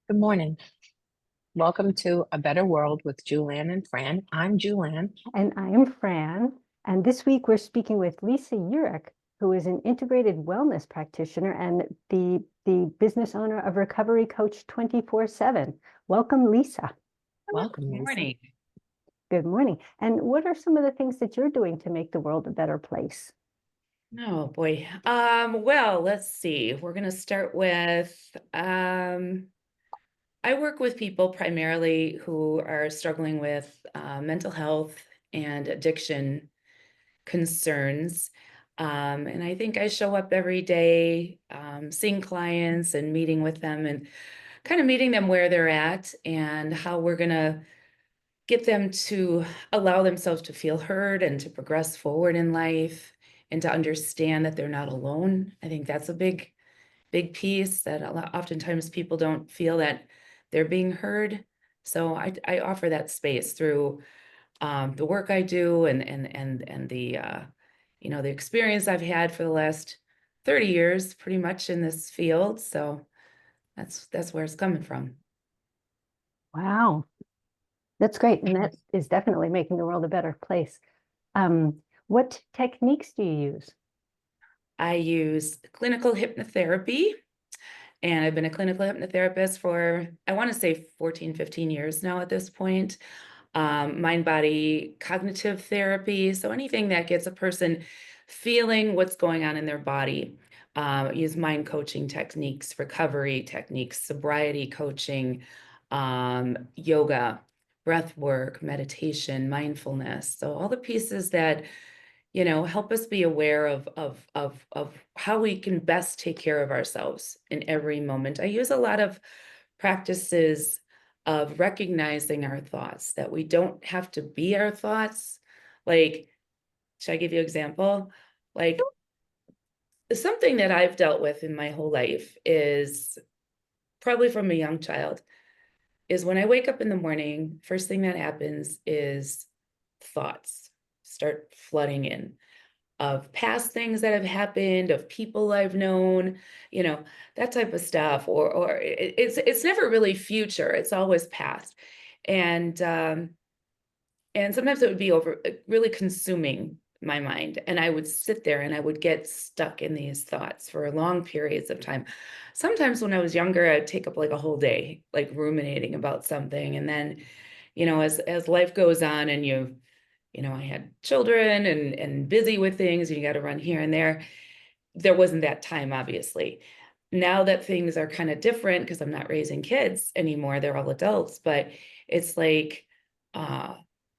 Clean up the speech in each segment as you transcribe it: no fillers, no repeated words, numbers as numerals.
Good morning. Welcome to A Better World with Julann and Fran. I'm Julann. And I am Fran. And this week we're speaking with Lisa Eurich, who is an integrated wellness practitioner and the business owner of Recovery Coach 24/7. Welcome, Lisa. Welcome, Good Lisa. morning. Good morning. And what are some of the things that you're doing to make the world a better place? Oh boy. Well, let's see. We're gonna start with I work with people primarily who are struggling with mental health and addiction concerns. And I think I show up every day, seeing clients and meeting with them and kind of meeting them where they're at and how we're gonna get them to allow themselves to feel heard and to progress forward in life and to understand that they're not alone. I think that's a big piece that oftentimes people don't feel that they're being heard. So I offer that space through the work I do and the the experience I've had for the last 30 years pretty much in this field. So that's where it's coming from. Wow, that's great. And that is definitely making the world a better place. What techniques do you use? I use clinical hypnotherapy, and I've been a clinical hypnotherapist for, I want to say 14, 15 years now at this point. Mind body cognitive therapy. So anything that gets a person feeling what's going on in their body. Use mind coaching techniques, recovery techniques, sobriety coaching, yoga, breath work, meditation, mindfulness. So all the pieces that help us be aware of how we can best take care of ourselves in every moment. I use a lot of practices of recognizing our thoughts, that we don't have to be our thoughts. Like, should I give you an example? Like, something that I've dealt with in my whole life is probably from a young child, is when I wake up in the morning, first thing that happens is thoughts start flooding in of past things that have happened, of people I've known, that type of stuff. Or it's never really future, it's always past. And sometimes it would be over really consuming my mind. And I would sit there and I would get stuck in these thoughts for long periods of time. Sometimes when I was younger, I'd take up like a whole day, like ruminating about something. And then, as life goes on and I had children and busy with things, and you got to run here and there wasn't that time, obviously. Now that things are kind of different because I'm not raising kids anymore, they're all adults, but it's like, uh,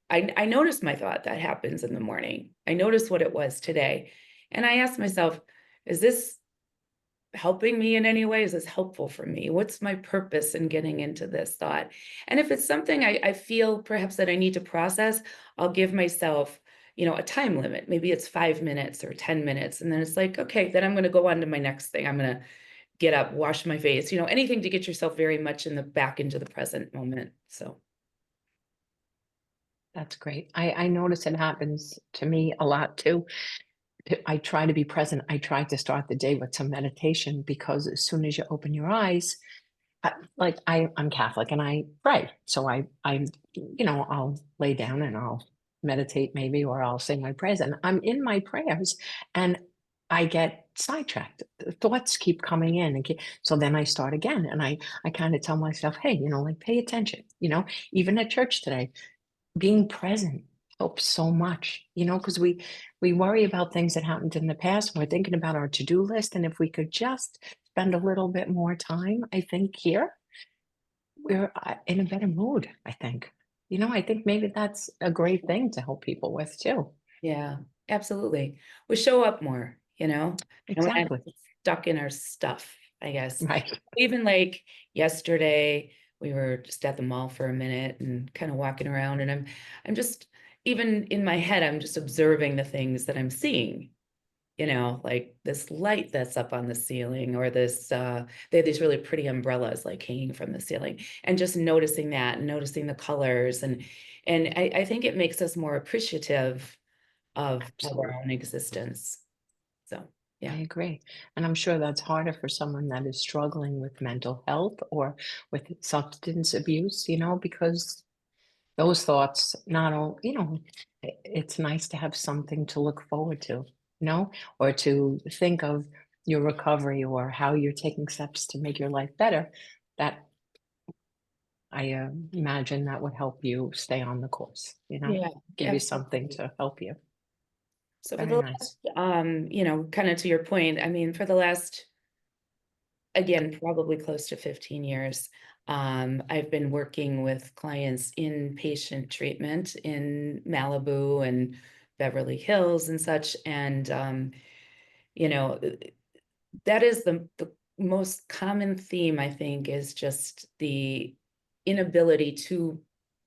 I noticed my thought that happens in the morning. I noticed what it was today. And I asked myself, is this helping me in any way? Is this helpful for me? What's my purpose in getting into this thought? And if it's something I feel perhaps that I need to process, I'll give myself, a time limit. Maybe it's 5 minutes or 10 minutes. And then it's like, okay, then I'm going to go on to my next thing. I'm going to get up, wash my face, anything to get yourself very much in the back into the present moment. So. That's great. I notice it happens to me a lot too. I try to be present. I try to start the day with some meditation because as soon as you open your eyes, I'm Catholic and I pray. So I'll lay down and I'll meditate maybe, or I'll say my prayers and I'm in my prayers and I get sidetracked. The thoughts keep coming in so then I start again and I kind of tell myself, hey, like pay attention, even at church today, being present helps so much, because we worry about things that happened in the past. We're thinking about our to-do list. And if we could just spend a little bit more time, I think here, we're in a better mood, I think. I think maybe that's a great thing to help people with too. Yeah, absolutely. We show up more, and we're not Exactly. stuck in our stuff, I guess. Right. Even like yesterday, we were just at the mall for a minute and kind of walking around, and I'm just, even in my head, I'm just observing the things that I'm seeing, like this light that's up on the ceiling, or they have these really pretty umbrellas like hanging from the ceiling, and just noticing that and noticing the colors. And I think it makes us more appreciative of our Absolutely. own existence. So Yeah. I agree. And I'm sure that's harder for someone that is struggling with mental health or with substance abuse, because those thoughts not all, it's nice to have something to look forward to, or to think of your recovery or how you're taking steps to make your life better. That I imagine that would help you stay on the course, Yeah, give you something absolutely. to help you. So for Very the nice. last, kind of to your point, I mean, for the last, again, probably close to 15 years, I've been working with clients in patient treatment in Malibu and Beverly Hills and such. And, you know, that is the most common theme, I think, is just the inability to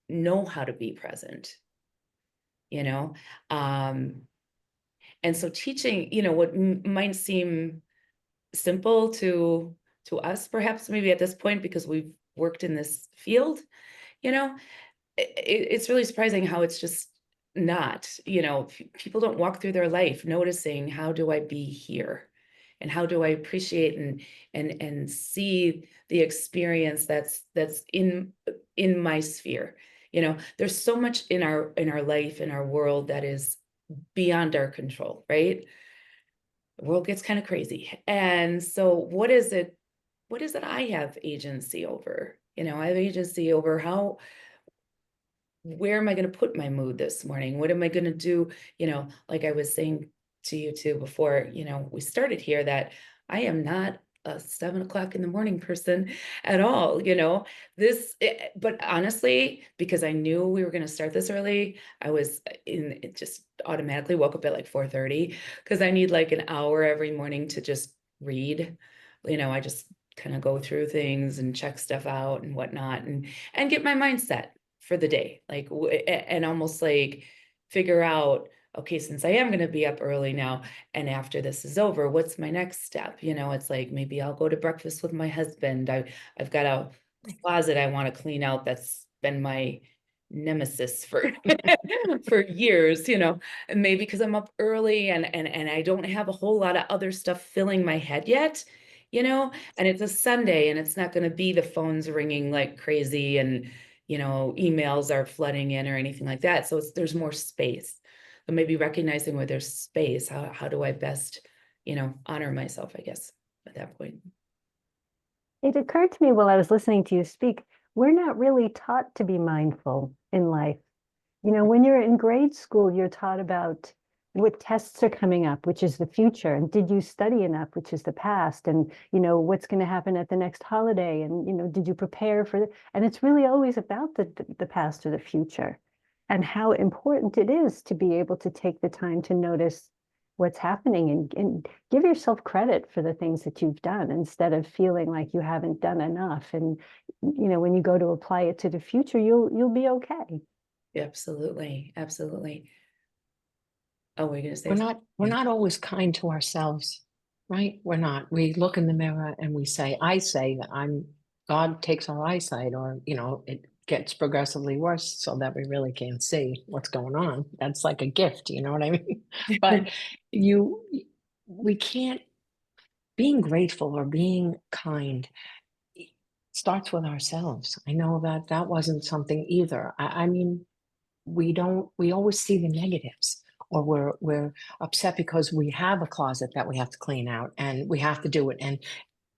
know how to be present, you know? Um, and so teaching, what might seem simple to us, perhaps maybe at this point, because we've worked in this field, you know, it's really surprising how it's just not, people don't walk through their life noticing, how do I be here? And how do I appreciate and see the experience that's in my sphere? There's so much in our life, in our world, that is beyond our control, right? The world gets kind of crazy. And so what is it I have agency over? I have agency over where am I going to put my mood this morning? What am I going to do? Like I was saying to you too before, we started here, that I am not a 7 o'clock in the morning person at all, but honestly, because I knew we were going to start this early, it just automatically woke up at like 4:30, because I need like an hour every morning to just read. I just kind of go through things and check stuff out and whatnot, and get my mindset for the day, like, and almost like figure out, okay, since I am going to be up early now, and after this is over, what's my next step? It's like, maybe I'll go to breakfast with my husband. I've got a closet I want to clean out that's been my nemesis for for years, and maybe because I'm up early, and I don't have a whole lot of other stuff filling my head yet, and it's a Sunday, and it's not going to be the phones ringing like crazy, and emails are flooding in or anything like that. So there's more space. So maybe recognizing where there's space, how do I best, honor myself, I guess, at that point. It occurred to me while I was listening to you speak, we're not really taught to be mindful in life. When you're in grade school, you're taught about what tests are coming up, which is the future, and did you study enough, which is the past, and what's going to happen at the next holiday, and did you prepare for it? And it's really always about the past or the future, and how important it is to be able to take the time to notice what's happening, and give yourself credit for the things that you've done, instead of feeling like you haven't done enough. And when you go to apply it to the future, you'll be okay. Absolutely. Absolutely. Oh, we're going to say We're something? not we're not always kind to ourselves, right? We're not. We look in the mirror and I say that God takes our eyesight, or it gets progressively worse so that we really can't see what's going on. That's like a gift, you know what I mean? But you we can't being grateful or being kind starts with ourselves. I know that that wasn't something either. I mean, we always see the negatives, or we're upset because we have a closet that we have to clean out and we have to do it, and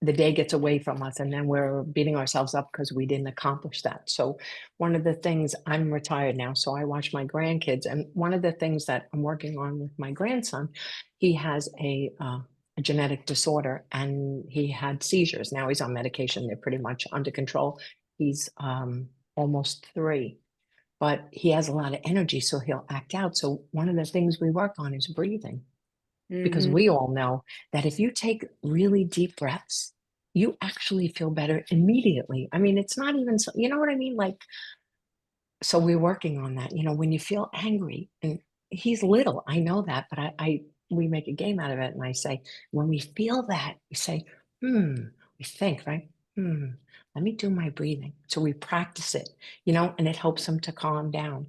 the day gets away from us, and then we're beating ourselves up because we didn't accomplish that. So one of the things, I'm retired now, so I watch my grandkids, and one of the things that I'm working on with my grandson, he has a genetic disorder, and he had seizures. Now he's on medication, they're pretty much under control. He's almost 3, but he has a lot of energy, so he'll act out. So one of the things we work on is breathing, because Mhm. we all know that if you take really deep breaths, you actually feel better immediately. I mean, it's not even so, you know what I mean? Like, so we're working on that. When you feel angry, and he's little, I know that, but we make a game out of it. And I say, when we feel that, we say, we think, right? Let me do my breathing. So we practice it, and it helps him to calm down.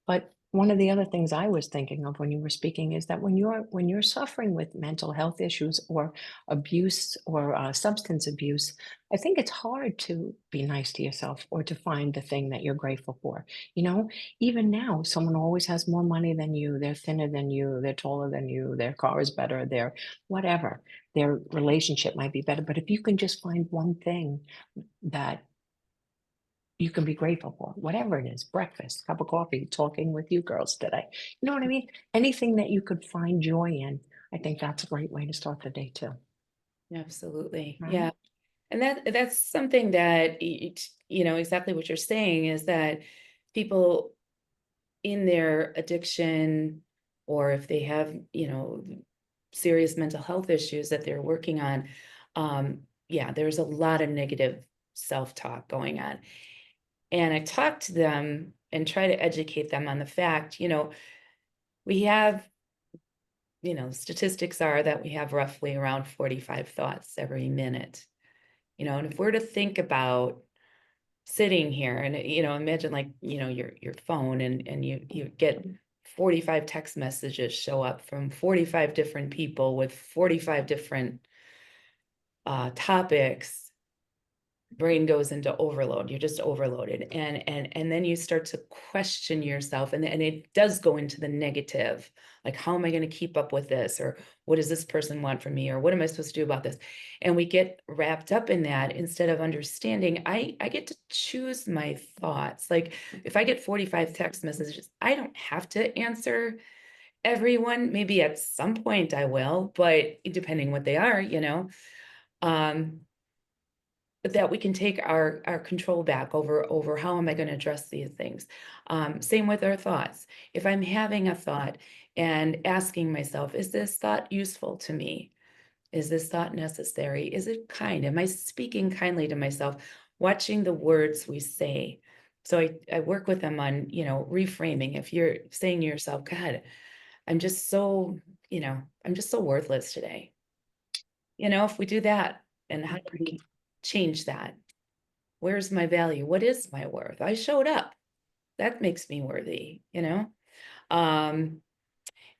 But one of the other things I was thinking of when you were speaking is that when you're suffering with mental health issues or abuse or substance abuse, I think it's hard to be nice to yourself or to find the thing that you're grateful for. You know, even now, someone always has more money than you, they're thinner than you, they're taller than you, their car is better, their whatever, their relationship might be better. But if you can just find one thing that you can be grateful for, whatever it is, breakfast, cup of coffee, talking with you girls today. You know what I mean? Anything that you could find joy in, I think that's a great way to start the day too. Absolutely. Right? Yeah. And that's something that, exactly what you're saying is that people in their addiction, or if they have, serious mental health issues that they're working on, yeah, there's a lot of negative self-talk going on. And I talk to them and try to educate them on the fact, we have, statistics are that we have roughly around 45 thoughts every minute, and if we're to think about sitting here and, imagine like, your phone and you get 45 text messages show up from 45 different people with 45 different topics. Brain goes into overload. You're just overloaded, and then you start to question yourself, and it does go into the negative, like, how am I going to keep up with this, or what does this person want from me, or what am I supposed to do about this? And we get wrapped up in that instead of understanding I get to choose my thoughts. Like, if I get 45 text messages, I don't have to answer everyone. Maybe at some point I will, but depending what they are, um but that we can take our control back over how am I going to address these things. Same with our thoughts. If I'm having a thought and asking myself, is this thought useful to me? Is this thought necessary? Is it kind? Am I speaking kindly to myself? Watching the words we say. So I work with them on, reframing. If you're saying to yourself, God, I'm just so, I'm just so worthless today. If we do that, and how do we change that? Where's my value? What is my worth? I showed up. That makes me worthy, Um,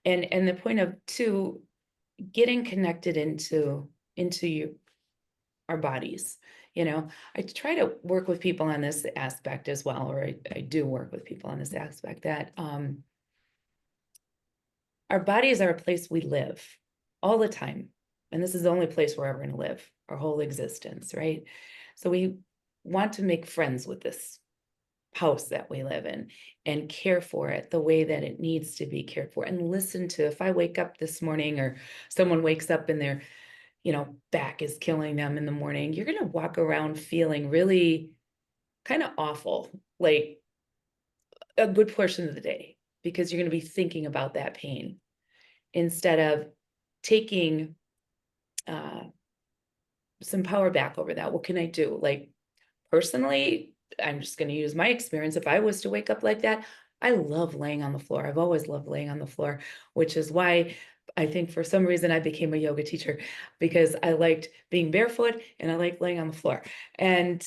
and the point of two, getting connected into our bodies. I try to work with people on this aspect as well, or I do work with people on this aspect that our bodies are a place we live all the time. And this is the only place we're ever going to live our whole existence, right? So we want to make friends with this house that we live in and care for it the way that it needs to be cared for, and listen to, if I wake up this morning or someone wakes up and their back is killing them in the morning, you're going to walk around feeling really kind of awful, like a good portion of the day, because you're going to be thinking about that pain instead of taking some power back over that. What can I do? Like, personally, I'm just going to use my experience. If I was to wake up like that, I love laying on the floor. I've always loved laying on the floor, which is why I think for some reason I became a yoga teacher, because I liked being barefoot and I liked laying on the floor. And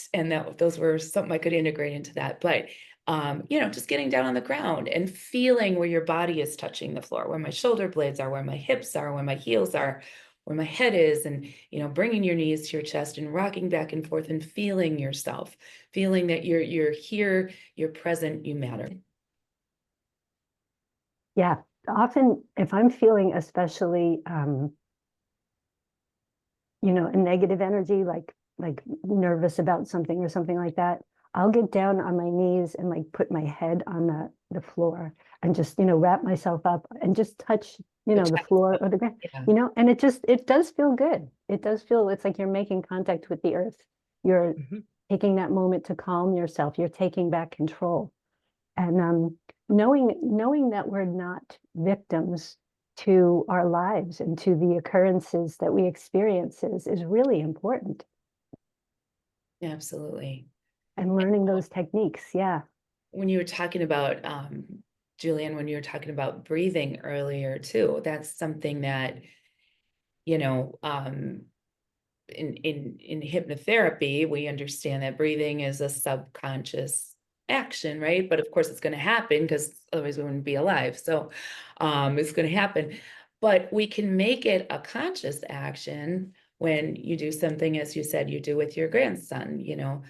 those were something I could integrate into that. But just getting down on the ground and feeling where your body is touching the floor, where my shoulder blades are, where my hips are, where my heels are, where my head is, and bringing your knees to your chest and rocking back and forth and feeling yourself, feeling that you're here, you're present, you matter. Yeah, often if I'm feeling especially, a negative energy, like nervous about something or something like that, I'll get down on my knees and like put my head on the floor and just, wrap myself up and just touch, the floor or the ground, Yeah. and it does feel good. It does feel, it's like you're making contact with the earth. You're taking that moment to calm yourself. You're taking back control. And knowing that we're not victims to our lives and to the occurrences that we experience is really important. Absolutely. And learning those techniques, yeah. When you were talking about, Julianne, when you were talking about breathing earlier too, that's something that, in hypnotherapy, we understand that breathing is a subconscious action, right? But of course it's going to happen because otherwise we wouldn't be alive. So it's going to happen. But we can make it a conscious action when you do something, as you said, you do with your grandson, you know,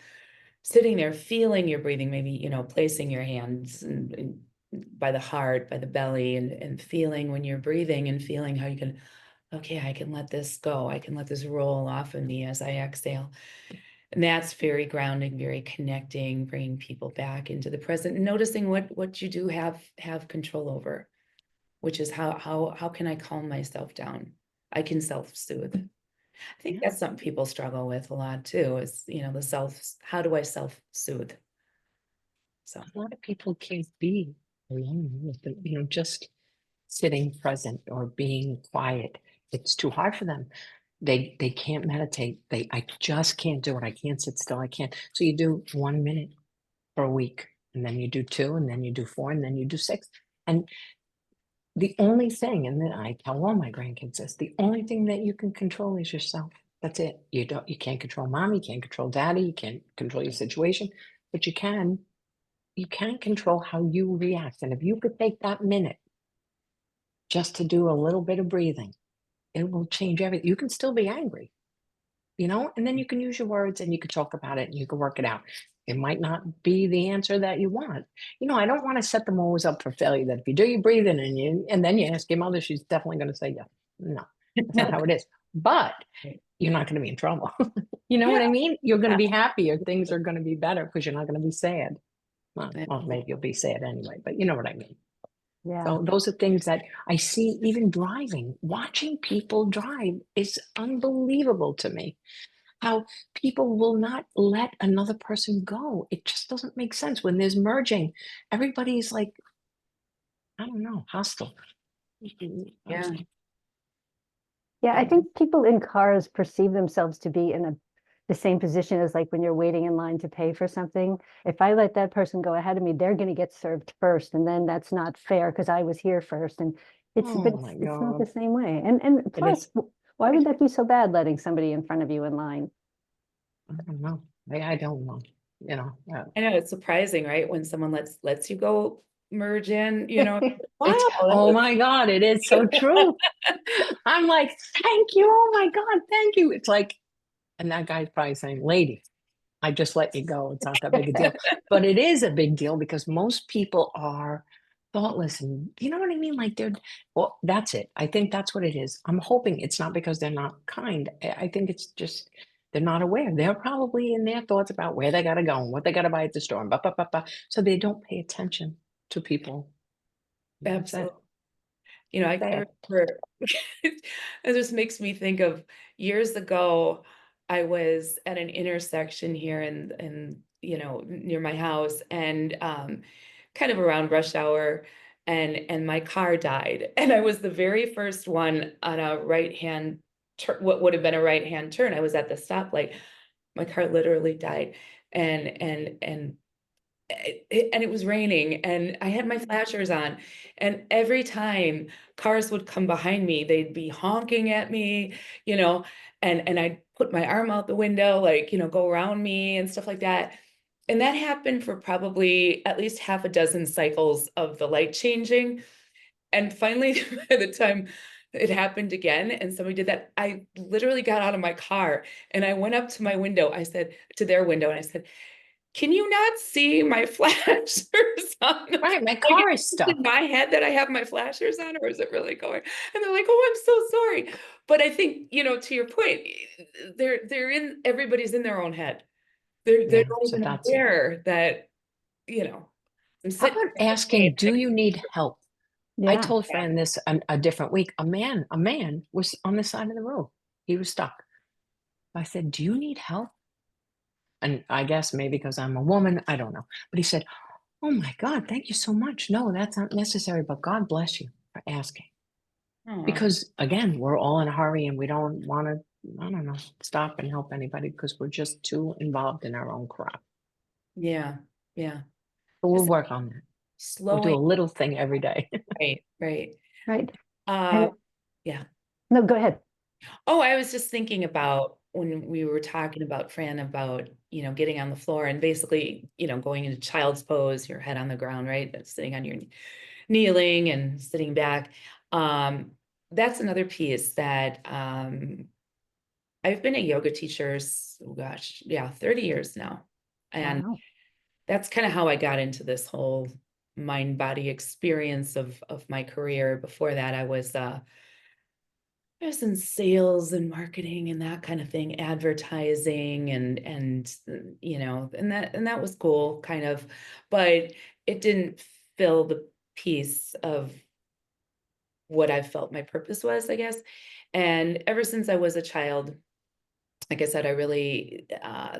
sitting there, feeling your breathing, maybe, you know, placing your hands by the heart, by the belly, and feeling when you're breathing and feeling how you can, okay, I can let this go. I can let this roll off of me as I exhale. And that's very grounding, very connecting, bringing people back into the present, and noticing what you do have control over, which is how can I calm myself down? I can self-soothe. I think that's something people struggle with a lot too, is, you know, how do I self-soothe? So A lot of people can't be alone with the, you know, just sitting present or being quiet. It's too hard for them. They can't meditate. I just can't do it. I can't sit still. I can't. So you do 1 minute for a week, and then you do 2, and then you do 4, and then you do 6. And the only thing, and then I tell all my grandkids this, the only thing that you can control is yourself. That's it. You can't control mom, you can't control daddy, you can't control your situation, but you can control how you react. And if you could take that minute just to do a little bit of breathing, it will change everything. You can still be angry, you know, and then you can use your words and you can talk about it and you can work it out. It might not be the answer that you want. You know, I don't want to set them always up for failure, that if you do your breathing and then you ask your mother, she's definitely going to say yes. No, that's not how it is. But you're not going to be in trouble. You know what I mean? You're going to be happier. Things are going to be better because you're not going to be sad. Well, maybe you'll be sad anyway, but you know what I mean. Yeah. So those are things that I see. Even driving, watching people drive is unbelievable to me. How people will not let another person go. It just doesn't make sense. When there's merging, everybody's like, I don't know, hostile. yeah. Yeah, I think people in cars perceive themselves to be in the same position as like when you're waiting in line to pay for something. If I let that person go ahead of me, they're going to get served first, and then that's not fair because I was here first. And Oh my it's not the God. same way. And plus, why would that be so bad, letting somebody in front of you in line? I don't know. I don't know. You know, I know it's surprising, right? When someone lets you go merge in, you know, wow. oh my God, it is so true. I'm like, thank you. Oh my God, thank you. It's like, and that guy's probably saying, lady, I just let you go. It's not that big a deal. But it is a big deal because most people are thoughtless, and you know what I mean? Like well, that's it. I think that's what it is. I'm hoping it's not because they're not kind. I think it's just they're not aware. They're probably in their thoughts about where they gotta go and what they gotta buy at the store and so they don't pay attention to people. That's it. Absolutely. You know, I remember it just makes me think of years ago, I was at an intersection here in you know, near my house, and kind of around rush hour, and my car died. And I was the very first one on a right-hand turn, what would have been a right-hand turn. I was at the stoplight. My car literally died. And it was raining and I had my flashers on, and every time cars would come behind me, they'd be honking at me, you know, and I'd put my arm out the window, like, you know, go around me and stuff like that. And that happened for probably at least half a dozen cycles of the light changing. And finally, by the time it happened again and somebody did that, I literally got out of my car and I went up to my window. I said, to their window, and I said, can you not see my flashers on? Right, my Like, car is is it stuck. in my head that I have my flashers on, or is it really going? And they're like, "Oh, I'm so sorry." But I think, you know, to your point, everybody's in their own head. They're Yeah, not so even that's it. aware that, you know, I'm How sitting about here okay, asking, do you need help? I Yeah. told a friend this a different week. A man was on the side of the road. He was stuck. I said, do you need help? And I guess maybe because I'm a woman, I don't know. But he said, oh my God, thank you so much. No, that's not necessary, but God bless you for asking. oh, Because again, we're all in a hurry and we don't want to, I don't know, stop and help anybody because we're just too involved in our own crap. yeah, yeah. But we'll Just work on that. We'll do slowing, a little thing every day. right, right. Right. Uh, And yeah. no, go ahead. Oh, I was just thinking about when we were talking about Fran about, getting on the floor and basically, going into child's pose, your head on the ground, right? Sitting on your kneeling and sitting back. That's another piece that I've been a yoga teacher, gosh, yeah, 30 years now. And Wow. that's kind of how I got into this whole mind body experience of my career. Before that, I was in sales and marketing and that kind of thing, advertising and and that was cool, kind of, but it didn't fill the piece of what I felt my purpose was, I guess. And ever since I was a child, like I said, I really,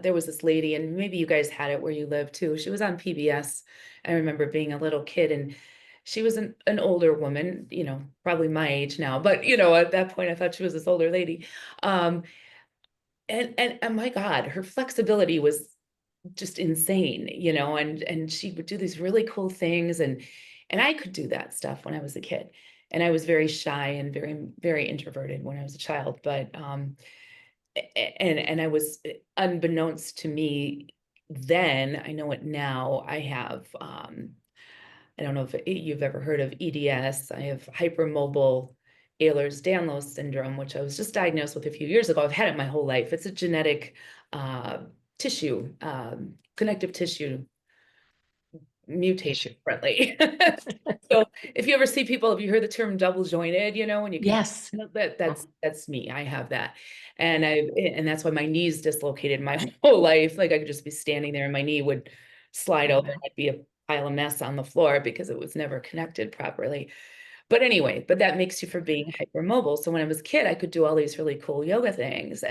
there was this lady, and maybe you guys had it where you live too. She was on PBS. I remember being a little kid, and she was an older woman, probably my age now, but at that point I thought she was this older lady. And my God, her flexibility was just insane, and she would do these really cool things, and I could do that stuff when I was a kid. And I was very shy and very, very introverted when I was a child, but and I was, unbeknownst to me then, I know it now, I have I don't know if you've ever heard of EDS. I have hypermobile Ehlers-Danlos syndrome, which I was just diagnosed with a few years ago. I've had it my whole life. It's a genetic tissue, connective tissue mutation friendly. So if you ever see people, if you hear the term double jointed, when you can, Yes. that's me. I have that. And that's why my knees dislocated my whole life. Like I could just be standing there and my knee would slide over and I'd be a pile of mess on the floor because it was never connected properly. But anyway, that makes you for being hypermobile. So when I was a kid, I could do all these really cool yoga things.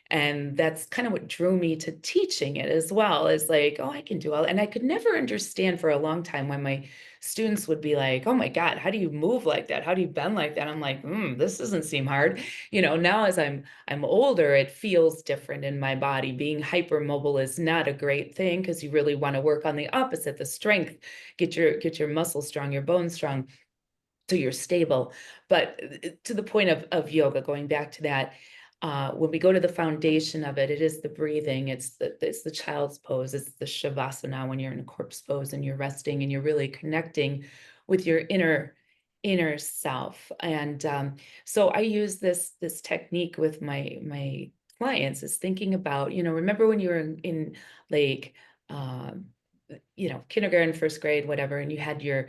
And that's kind of what drew me to teaching it as well, is like, oh, I can do all, and I could never understand for a long time when my students would be like, oh my God, how do you move like that? How do you bend like that? I'm like, this doesn't seem hard. Now as I'm older, it feels different in my body. Being hypermobile is not a great thing because you really want to work on the opposite, the strength, get your muscles strong, your bones strong, so you're stable. But to the point of yoga, going back to that, when we go to the foundation of it, it is the breathing, it's the child's pose, it's the shavasana when you're in a corpse pose and you're resting and you're really connecting with your inner self. And so I use this technique with my clients, is thinking about, remember when you were in like kindergarten, first grade, whatever, and you'd have your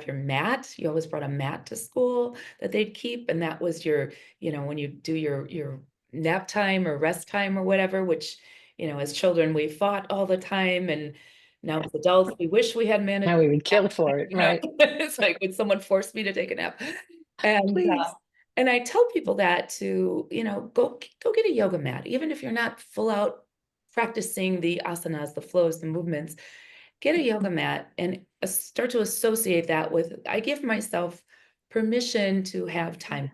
mat. You always brought a mat to school that they'd keep, and that was your, when you do your nap time or rest time or whatever, which, as children we fought all the time, and now as adults we wish we had managed. Now we would kill for it, right? It's like, would someone force me to take a nap? And Please. and I tell people that to, go get a yoga mat, even if you're not full out practicing the asanas, the flows, the movements. Get a yoga mat and start to associate that with, I give myself permission to have time.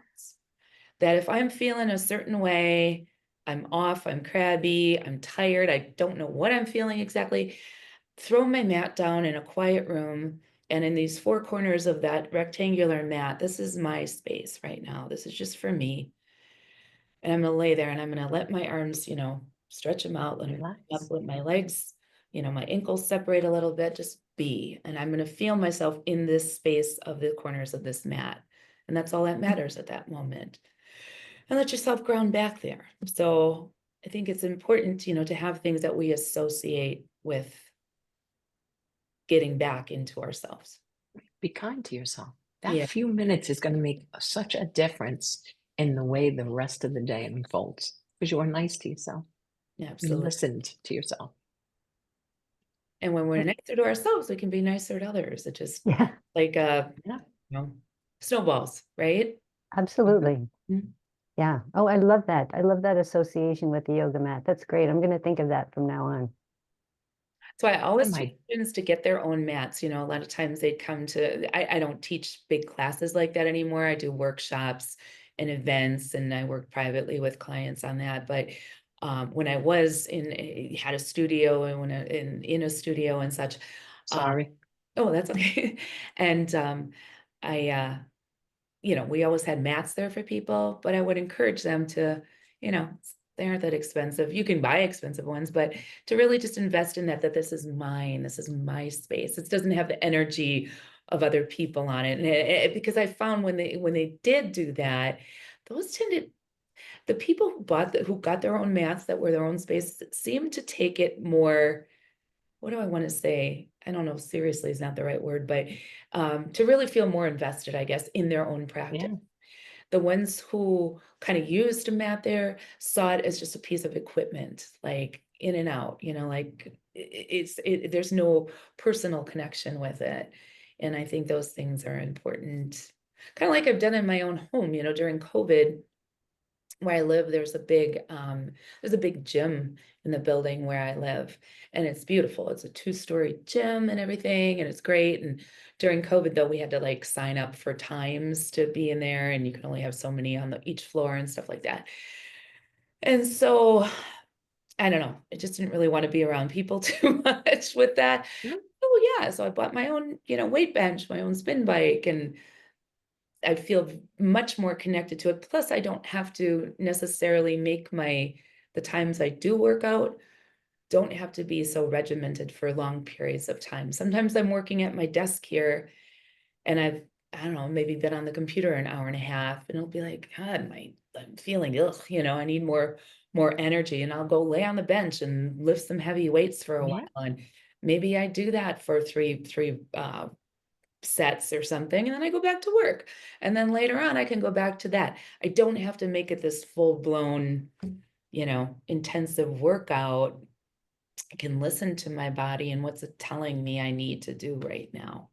That if I'm feeling a certain way, I'm off, I'm crabby, I'm tired, I don't know what I'm feeling exactly, throw my mat down in a quiet room. And in these four corners of that rectangular mat, this is my space right now. This is just for me. And I'm going to lay there and I'm going to let my arms, stretch them out, let them up, let my legs, my ankles separate a little bit, just be. And I'm going to feel myself in this space of the corners of this mat. And that's all that matters at that moment. And let yourself ground back there. So I think it's important, to have things that we associate with getting back into ourselves. Be kind to yourself. That few minutes is going to make such a difference in the way the rest of the day unfolds, because you are nice to yourself. Yeah, You absolutely. listened to yourself. And when we're nicer to ourselves, we can be nicer to others. It just like snowballs, right? Absolutely. Mm-hmm. Yeah. Oh, I love that. I love that association with the yoga mat. That's great. I'm going to think of that from now on. So I always teach students to get their own mats. A lot of times they'd come to, I don't teach big classes like that anymore. I do workshops and events, and I work privately with clients on that. But when I was had a studio and when in a studio and such. Sorry. Oh, that's okay. And we always had mats there for people, but I would encourage them to, They aren't that expensive. You can buy expensive ones, but to really just invest in that this is mine, this is my space. It doesn't have the energy of other people on it. And because I found when they did do that, those tended, the people who got their own mats that were their own space seemed to take it more, what do I want to say? I don't know, seriously is not the right word, but to really feel more invested, I guess, in their own practice. Yeah. The ones who kind of used a mat there saw it as just a piece of equipment, like in and out, like there's no personal connection with it. And I think those things are important. Kind of like I've done in my own home, during COVID, where I live, there's a big gym in the building where I live, and it's beautiful. It's a 2-story gym and everything, and it's great. And during COVID, though, we had to like sign up for times to be in there, and you can only have so many on each floor and stuff like that. And so I don't know, I just didn't really want to be around people too much with that. Mhm. Oh yeah, so I bought my own, weight bench, my own spin bike, and I feel much more connected to it. Plus, I don't have to necessarily make the times I do work out don't have to be so regimented for long periods of time. Sometimes I'm working at my desk here and I don't know, maybe been on the computer an hour and a half, and it'll be like, God, I'm feeling ill, I need more energy, and I'll go lay on the bench and lift some heavy weights for a Yeah. while. And maybe I do that for three sets or something, and then I go back to work. And then later on, I can go back to that. I don't have to make it this full-blown, intensive workout. I can listen to my body and what's it telling me I need to do right now.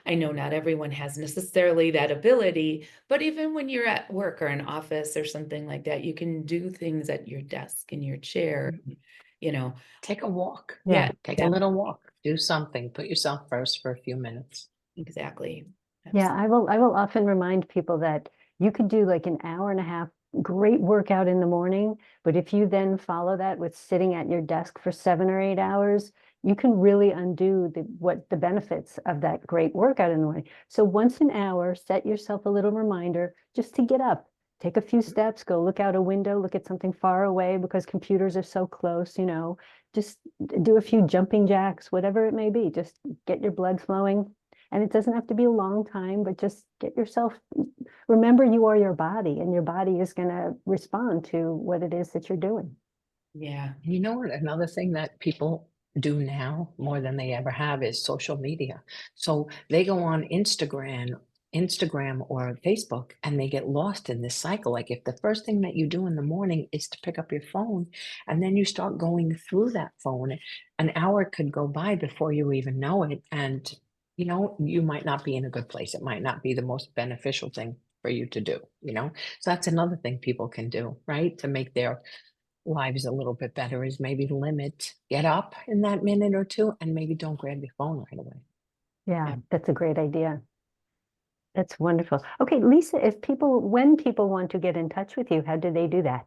I know not everyone has necessarily that ability, but even when you're at work or an office or something like that, you can do things at your desk, in your chair, Take a walk. Yeah, Take a little walk. Do something. Put yourself first for a few minutes. exactly. Yeah, I will often remind people that you could do like an hour and a half great workout in the morning, but if you then follow that with sitting at your desk for 7 or 8 hours, you can really undo the benefits of that great workout in the morning. So once an hour, set yourself a little reminder just to get up, take a few steps, go look out a window, look at something far away because computers are so close, just do a few jumping jacks, whatever it may be, just get your blood flowing. And it doesn't have to be a long time, but just get yourself, remember you are your body, and your body is going to respond to what it is that you're doing. Yeah. You know what? Another thing that people do now more than they ever have is social media. So they go on Instagram or Facebook, and they get lost in this cycle. Like if the first thing that you do in the morning is to pick up your phone, and then you start going through that phone, an hour could go by before you even know it. And you might not be in a good place. It might not be the most beneficial thing for you to do. So that's another thing people can do, right? To make their lives a little bit better is maybe get up in that minute or two, and maybe don't grab your phone right away. Yeah, that's a great idea. That's wonderful. Okay, Lisa, when people want to get in touch with you, how do they do that?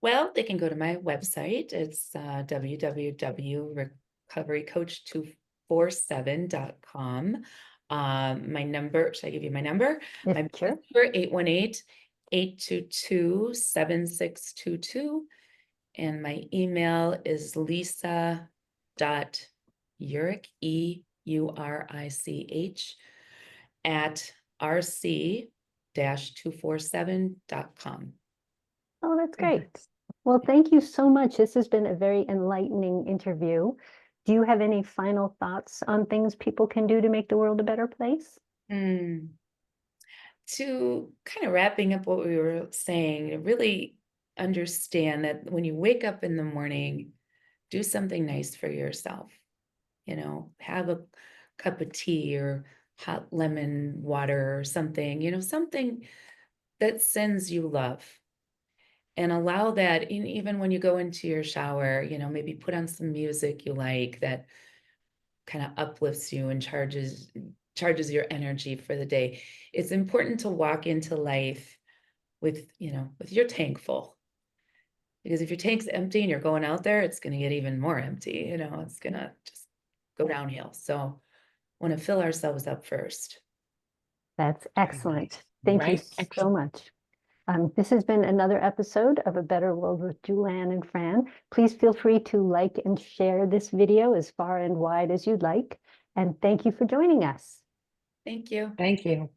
Well, they can go to my website. It's www.recoverycoach247.com. My number, should I give you my number? My Sure. number, 818-822-7622. And my email is lisa.eurich, EURICH, at rc-247.com. Oh, that's great. Well, thank you so much. This has been a very enlightening interview. Do you have any final thoughts on things people can do to make the world a better place? To kind of wrapping up what we were saying, really understand that when you wake up in the morning, do something nice for yourself. Have a cup of tea or hot lemon water or something, something that sends you love. And allow that even when you go into your shower, maybe put on some music you like that kind of uplifts you and charges your energy for the day. It's important to walk into life with your tank full. Because if your tank's empty and you're going out there, it's going to get even more empty. It's going to just go downhill. So want to fill ourselves up first. That's Very excellent. nice. Thank you Right? so Excellent. much. This has been another episode of A Better World with Julann and Fran. Please feel free to like and share this video as far and wide as you'd like. And thank you for joining us. Thank you. Thank you.